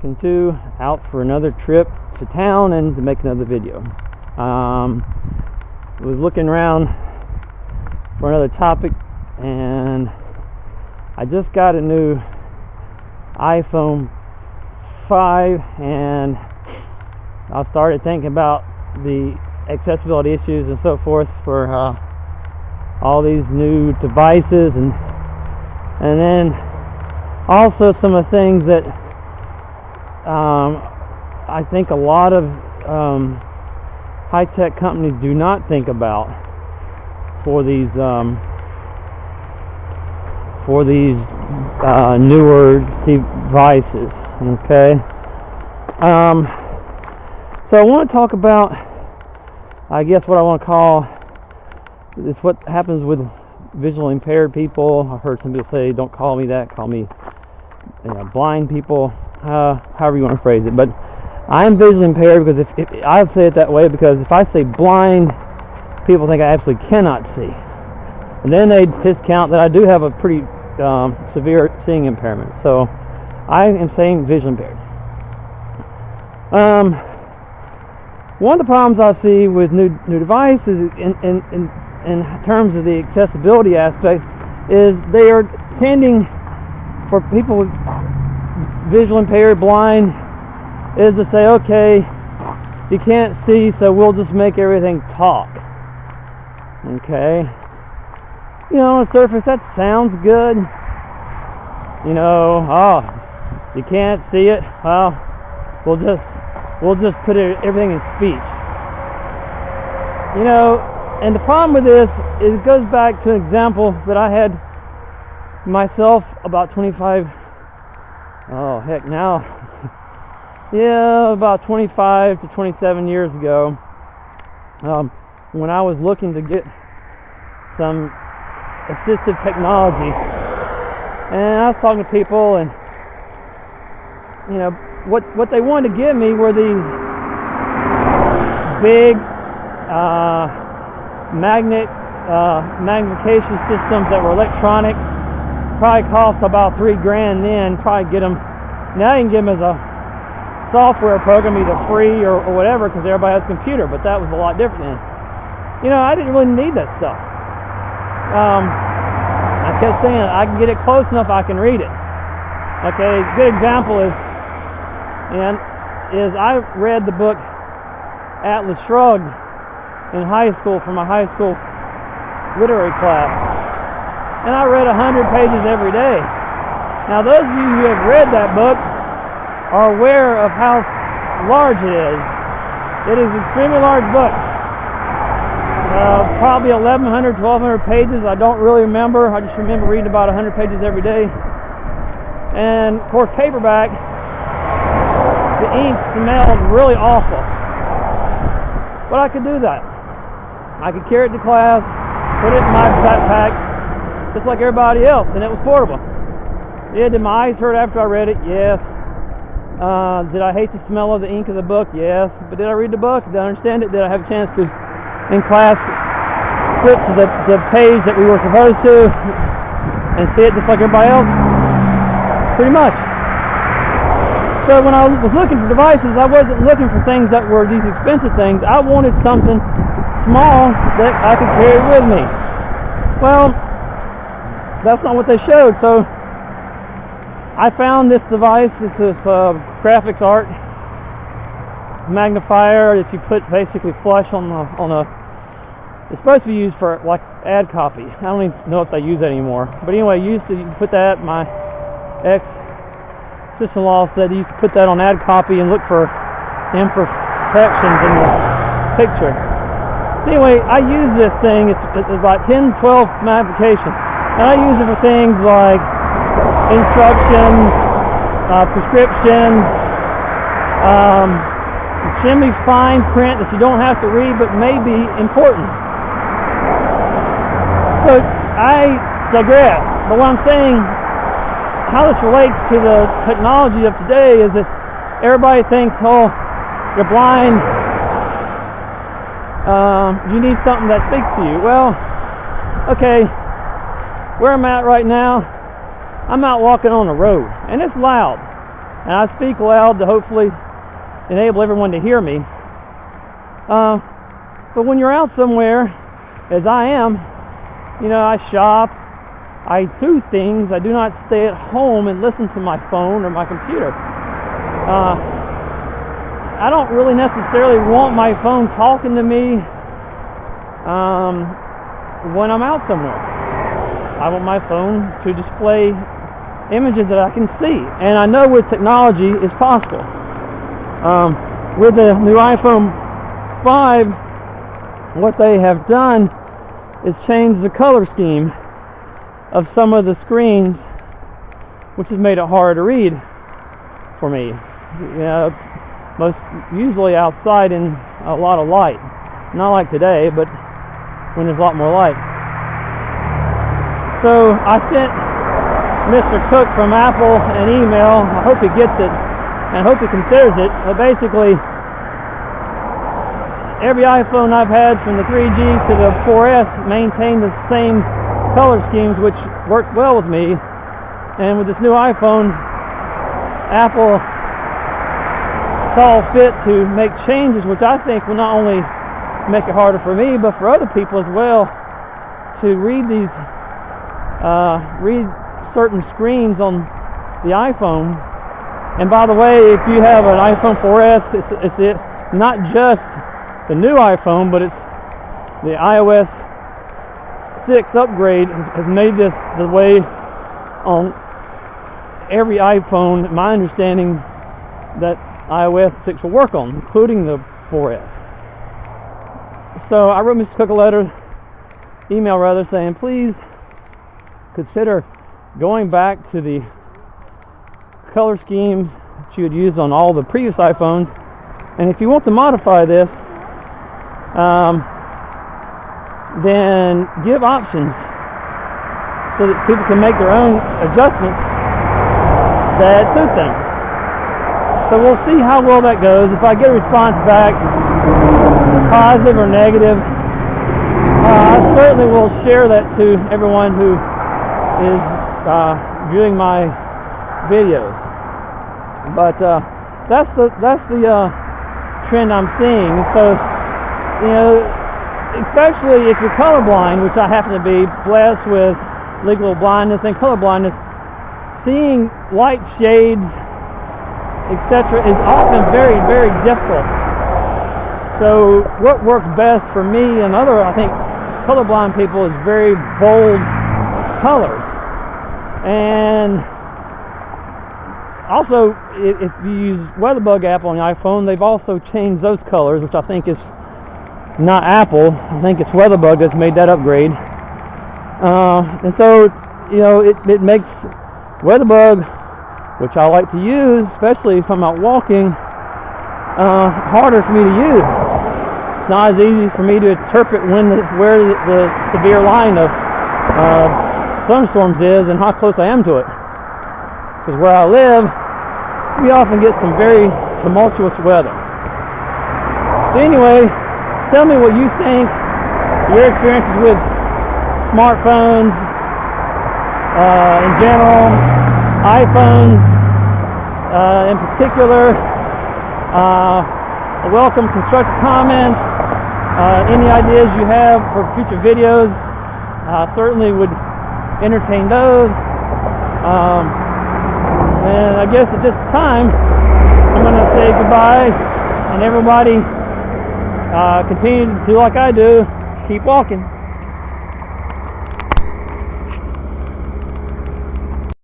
talking to, out for another trip to town and to make another video. Was looking around for another topic, and I just got a new iPhone 5, and I started thinking about the accessibility issues and so forth for all these new devices, and then also some of the things that I think a lot of high-tech companies do not think about for these newer devices. Okay, so I want to talk about, I guess, what I want to call is what happens with visually impaired people. I heard some people say, "Don't call me that, call me blind people," however you want to phrase it. But I'm visually impaired because if I say it that way, because if I say blind, people think I absolutely cannot see, and then they discount that I do have a pretty severe seeing impairment. So I am saying visually impaired. One of the problems I see with new devices in terms of the accessibility aspect is they are tending, for people with visually impaired, blind, is to say, okay, you can't see, so we'll just make everything talk. Okay, on the surface that sounds good. Oh, you can't see it, well, we'll just put everything in speech. And the problem with this is, it goes back to an example that I had myself about 25, about 25 to 27 years ago, when I was looking to get some assistive technology, and I was talking to people, and what they wanted to give me were these big magnification systems that were electronic. Probably cost about $3,000 then. Probably get them now. You can get them as a software program, either free or whatever, because everybody has a computer. But that was a lot different then. I didn't really need that stuff. I kept saying, I can get it close enough, I can read it. Okay, a good example is I read the book Atlas Shrugged in high school for my high school literary class, and I read 100 pages every day. Now, those of you who have read that book are aware of how large it is. It is an extremely large book, probably 1,100, 1,200 pages. I don't really remember. I just remember reading about 100 pages every day. And of course, paperback, the ink smelled really awful, but I could do that. I could carry it to class, put it in my backpack, just like everybody else, and it was portable. Yeah, did my eyes hurt after I read it? Yes. Did I hate the smell of the ink of the book? Yes. But did I read the book? Did I understand it? Did I have a chance to, in class, flip to the page that we were supposed to and see it just like everybody else? Pretty much. So when I was looking for devices, I wasn't looking for things that were these expensive things. I wanted something small that I could carry with me. Well, that's not what they showed. So I found this device. This is graphics art magnifier that you put basically flush on a. It's supposed to be used for like ad copy. I don't even know if they use that anymore. But anyway, you put that. My ex-sister-in-law said you could put that on ad copy and look for imperfections in the picture. Anyway, I use this thing. It's about 10, 12 magnifications, and I use it for things like instructions, prescriptions, extremely fine print that you don't have to read but may be important. So I digress. But what I'm saying, how this relates to the technology of today, is that everybody thinks, oh, you're blind, you need something that speaks to you. Well, okay, where I'm at right now, I'm out walking on the road, and it's loud. and I speak loud to hopefully enable everyone to hear me. But when you're out somewhere, as I am, you know, I shop, I do things. I do not stay at home and listen to my phone or my computer. I don't really necessarily want my phone talking to me when I'm out somewhere. I want my phone to display images that I can see, and I know with technology it's possible. With the new iPhone 5, what they have done is change the color scheme of some of the screens, which has made it harder to read for me. You know, most usually outside in a lot of light, not like today, but when there's a lot more light. So I sent Mr. Cook from Apple an email. I hope he gets it and I hope he considers it. But basically, every iPhone I've had from the 3G to the 4S maintained the same color schemes, which worked well with me. And with this new iPhone, Apple saw fit to make changes, which I think will not only make it harder for me, but for other people as well, to read these read certain screens on the iPhone. And by the way, if you have an iPhone 4S, it's not just the new iPhone, but it's the iOS 6 upgrade has made this the way on every iPhone, my understanding, that iOS 6 will work on, including the 4S. So I wrote Mr. Cook a email rather, saying please consider going back to the color schemes that you had used on all the previous iPhones, and if you want to modify this, then give options so that people can make their own adjustments that suit them. So we'll see how well that goes. If I get a response back, positive or negative, I certainly will share that to everyone who is viewing my videos. But that's the trend I'm seeing. So, you know, especially if you're colorblind, which I happen to be, blessed with legal blindness and colorblindness, seeing light shades, etc., is often very, very difficult. So what works best for me and other, I think, colorblind people is very bold colors. And also, if you use Weatherbug app on the iPhone, they've also changed those colors, which I think is not Apple. I think it's Weatherbug that's made that upgrade. And so, you know, it makes Weatherbug, which I like to use, especially if I'm out walking, harder for me to use. It's not as easy for me to interpret where the severe line of thunderstorms is and how close I am to it. Because where I live, we often get some very tumultuous weather. So anyway, tell me what you think, your experiences with smartphones in general, iPhones in particular. Welcome constructive comments, any ideas you have for future videos. Certainly would entertain those. And I guess at this time, I'm going to say goodbye, and everybody continue to do like I do, keep walking.